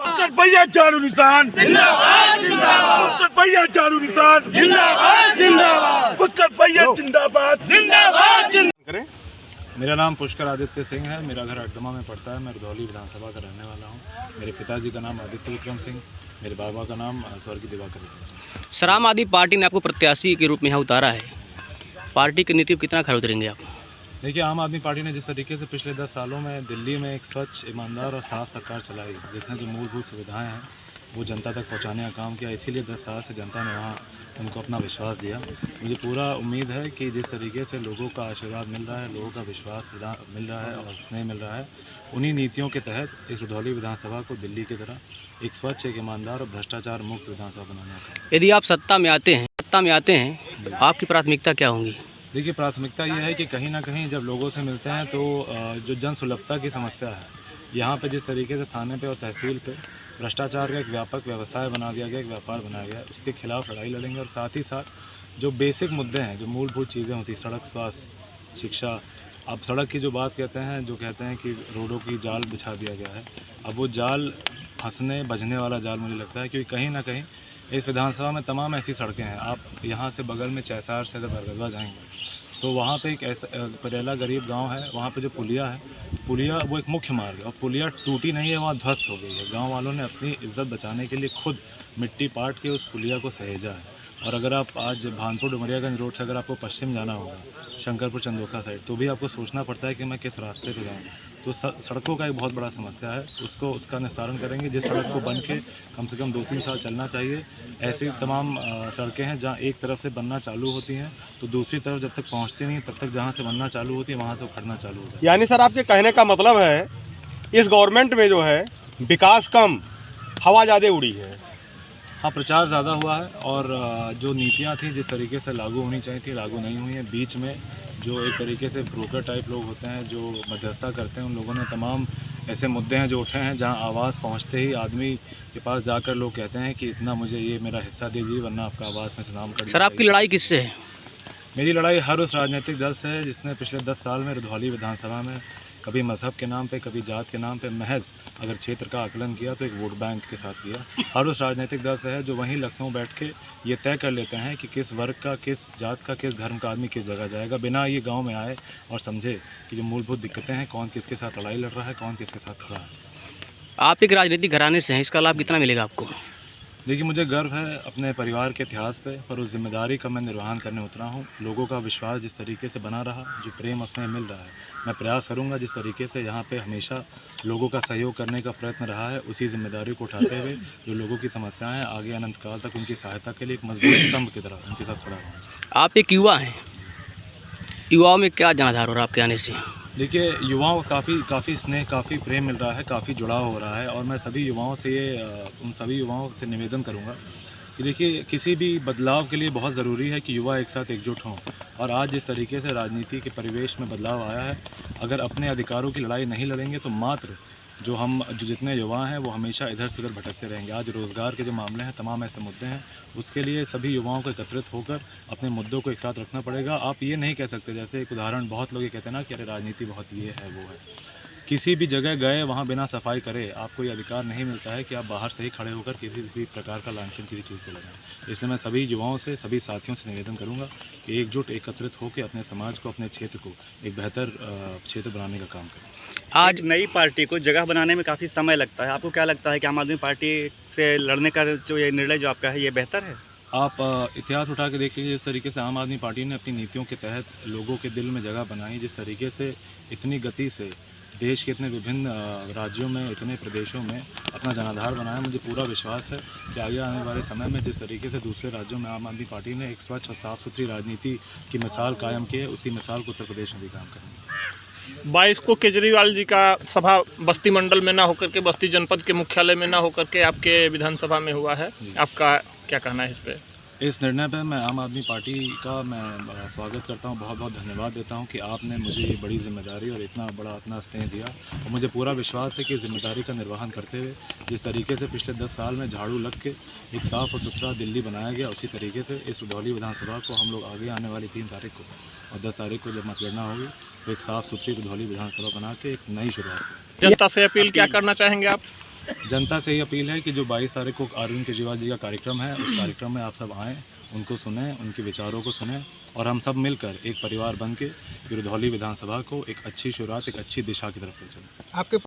भैया चालू निशान जिंदाबाद जिंदाबाद, भैया चालू निशान जिंदाबाद जिंदाबाद, भैया जिंदाबाद जिंदाबाद जिंदाबाद। मेरा नाम पुष्कर आदित्य सिंह है। मेरा घर अकदमा में पड़ता है। मैं रुधौली विधानसभा का रहने वाला हूँ। मेरे पिताजी का नाम आदित्य विक्रम सिंह, मेरे बाबा का नाम स्वर्गीय दिवाकर। सर, आम आदमी पार्टी ने आपको प्रत्याशी के रूप में यहाँ उतारा है, पार्टी की नीति कितना खरा उतरेंगे आप? देखिए, आम आदमी पार्टी ने जिस तरीके से पिछले 10 सालों में दिल्ली में एक स्वच्छ, ईमानदार और साफ सरकार चलाई, जिसने जो मूलभूत सुविधाएं हैं वो जनता तक पहुंचाने का काम किया, इसीलिए 10 साल से जनता ने वहाँ उनको अपना विश्वास दिया। मुझे पूरा उम्मीद है कि जिस तरीके से लोगों का आशीर्वाद मिल रहा है, लोगों का विश्वास मिल रहा है और स्नेह मिल रहा है, उन्हीं नीतियों के तहत इस रुधौली विधानसभा को दिल्ली की तरह एक स्वच्छ, एक ईमानदार और भ्रष्टाचार मुक्त विधानसभा बनाना है। यदि आप सत्ता में आते हैं तो आपकी प्राथमिकता क्या होंगी? देखिए, प्राथमिकता ये है कि कहीं ना कहीं जब लोगों से मिलते हैं तो जो जन सुलभता की समस्या है, यहाँ पे जिस तरीके से थाने पे और तहसील पे भ्रष्टाचार का एक व्यापक व्यवसाय बना दिया गया, एक व्यापार बनाया गया, उसके खिलाफ लड़ाई लड़ेंगे। और साथ ही साथ जो बेसिक मुद्दे हैं, जो मूलभूत चीज़ें होती हैं, सड़क, स्वास्थ्य, शिक्षा। अब सड़क की जो बात कहते हैं, जो कहते हैं कि रोडों की जाल बिछा दिया गया है, अब वो जाल फंसने बजने वाला जाल मुझे लगता है, क्योंकि कहीं ना कहीं इस विधानसभा में तमाम ऐसी सड़कें हैं। आप यहाँ से बगल में चैसार से बरगदवा जाएंगे तो वहाँ पे एक ऐसा परेला गरीब गांव है, वहाँ पे जो पुलिया है, पुलिया वो एक मुख्य मार्ग है और पुलिया टूटी नहीं है, वहाँ ध्वस्त हो गई है। गांव वालों ने अपनी इज्जत बचाने के लिए खुद मिट्टी पाट के उस पुलिया को सहेजा है। और अगर आप आज भानपुर डुमरियागंज रोड से अगर आपको पश्चिम जाना होगा, शंकरपुर चंदोखा साइड, तो भी आपको सोचना पड़ता है कि मैं किस रास्ते पे जाऊँ। तो सड़कों का एक बहुत बड़ा समस्या है, उसका निस्तारण करेंगे। जिस सड़क को बन के कम से कम 2-3 साल चलना चाहिए, ऐसी तमाम सड़कें हैं जहाँ एक तरफ से बनना चालू होती हैं तो दूसरी तरफ जब तक पहुँचती नहीं, तब तक जहाँ से बनना चालू होती है वहाँ से उखड़ना चालू होता है। यानी सर, आपके कहने का मतलब है इस गवर्नमेंट में जो है विकास कम, हवा ज़्यादा उड़ी है। हाँ, प्रचार ज़्यादा हुआ है और जो नीतियाँ थी जिस तरीके से लागू होनी चाहिए थी, लागू नहीं हुई हैं। बीच में जो एक तरीके से ब्रोकर टाइप लोग होते हैं, जो मध्यस्थता करते हैं, उन लोगों ने तमाम ऐसे मुद्दे हैं जो उठे हैं जहां आवाज़ पहुंचते ही आदमी के पास जाकर लोग कहते हैं कि इतना मुझे ये मेरा हिस्सा दीजिए वरना आपका आवाज़ में सुनाम कर। सर, आपकी लड़ाई किससे है? मेरी लड़ाई हर उस राजनीतिक दल से है जिसने पिछले 10 साल में रुधौली विधानसभा में कभी मज़हब के नाम पे, कभी जात के नाम पे, महज अगर क्षेत्र का आकलन किया तो एक वोट बैंक के साथ किया। हर उस राजनीतिक दल से है जो वहीं लखनऊ बैठ के ये तय कर लेते हैं कि किस वर्ग का, किस जात का, किस धर्म का आदमी किस जगह जाएगा, बिना ये गांव में आए और समझे कि जो मूलभूत दिक्कतें हैं, कौन किसके साथ लड़ाई लड़ रहा है, कौन किसके साथ खड़ा है। आप एक राजनीतिक घराने से हैं, इसका लाभ कितना मिलेगा आपको? देखिए, मुझे गर्व है अपने परिवार के इतिहास पे, पर उस जिम्मेदारी का मैं निर्वहन करने उतरा हूँ। लोगों का विश्वास जिस तरीके से बना रहा, जो प्रेम और स्नेह मिल रहा है, मैं प्रयास करूँगा जिस तरीके से यहाँ पे हमेशा लोगों का सहयोग करने का प्रयत्न रहा है, उसी जिम्मेदारी को उठाते हुए जो लोगों की समस्याएं हैं, आगे अनंत काल तक उनकी सहायता के लिए एक मजबूत स्तंभ की तरह उनके साथ खड़ा रहूँगा। आप एक युवा हैं, युवाओं में क्या जनाधार हो रहा है आपके आने से? देखिए, युवाओं को काफ़ी स्नेह, काफ़ी प्रेम मिल रहा है, काफ़ी जुड़ाव हो रहा है और मैं सभी युवाओं से उन सभी युवाओं से निवेदन करूंगा कि देखिए, किसी भी बदलाव के लिए बहुत ज़रूरी है कि युवा एक साथ एकजुट हों। और आज जिस तरीके से राजनीति के परिवेश में बदलाव आया है, अगर अपने अधिकारों की लड़ाई नहीं लड़ेंगे तो मात्र जो जितने युवा हैं वो हमेशा इधर से उधर भटकते रहेंगे। आज रोज़गार के जो मामले हैं, तमाम ऐसे मुद्दे हैं, उसके लिए सभी युवाओं को एकत्रित होकर अपने मुद्दों को एक साथ रखना पड़ेगा। आप ये नहीं कह सकते, जैसे एक उदाहरण बहुत लोग ये कहते हैं ना कि अरे राजनीति बहुत ये है वो है। किसी भी जगह गए वहाँ बिना सफाई करे आपको ये अधिकार नहीं मिलता है कि आप बाहर से ही खड़े होकर किसी भी प्रकार का लांछन किसी चीज़ को लगाएं। इसलिए मैं सभी युवाओं से, सभी साथियों से निवेदन करूँगा कि एकजुट, एकत्रित होकर अपने समाज को, अपने क्षेत्र को एक बेहतर क्षेत्र बनाने का काम करें। आज नई पार्टी को जगह बनाने में काफ़ी समय लगता है, आपको क्या लगता है कि आम आदमी पार्टी से लड़ने का जो ये निर्णय जो आपका है, ये बेहतर है? आप इतिहास उठा के देख लीजिए, जिस तरीके से आम आदमी पार्टी ने अपनी नीतियों के तहत लोगों के दिल में जगह बनाई, जिस तरीके से इतनी गति से देश के इतने विभिन्न राज्यों में, इतने प्रदेशों में अपना जनाधार बनाया, मुझे पूरा विश्वास है कि आगे आने वाले समय में जिस तरीके से दूसरे राज्यों में आम आदमी पार्टी ने एक स्वच्छ और साफ़ सुथरी राजनीति की मिसाल कायम की है, उसी मिसाल को उत्तर प्रदेश में भी काम करेंगे। 22 को केजरीवाल जी का सभा बस्ती मंडल में ना होकर के, बस्ती जनपद के मुख्यालय में ना होकर के आपके विधानसभा में हुआ है, आपका क्या कहना है इस पर? इस निर्णय पर मैं आम आदमी पार्टी का मैं स्वागत करता हूं, बहुत बहुत धन्यवाद देता हूं कि आपने मुझे ये बड़ी जिम्मेदारी और इतना स्नेह दिया। और मुझे पूरा विश्वास है कि जिम्मेदारी का निर्वहन करते हुए जिस तरीके से पिछले 10 साल में झाड़ू लग के एक साफ़ और सुथरा दिल्ली बनाया गया, उसी तरीके से इस रुधौली विधानसभा को हम लोग आगे आने वाली 3 तारीख को और 10 तारीख को जब मतगणना होगी तो एक साफ़ सुथरी रुधौली विधानसभा बना के एक नई शुरुआत। जनता से अपील क्या करना चाहेंगे आप? जनता से ये अपील है कि जो 22 तारीख को अरविंद केजरीवाल जी का कार्यक्रम है, उस कार्यक्रम में आप सब आएँ, उनको सुने, उनके विचारों को सुने और हम सब मिलकर एक परिवार बन के गिरधौली विधानसभा को एक अच्छी शुरुआत, एक अच्छी दिशा की तरफ ले चलें। आपके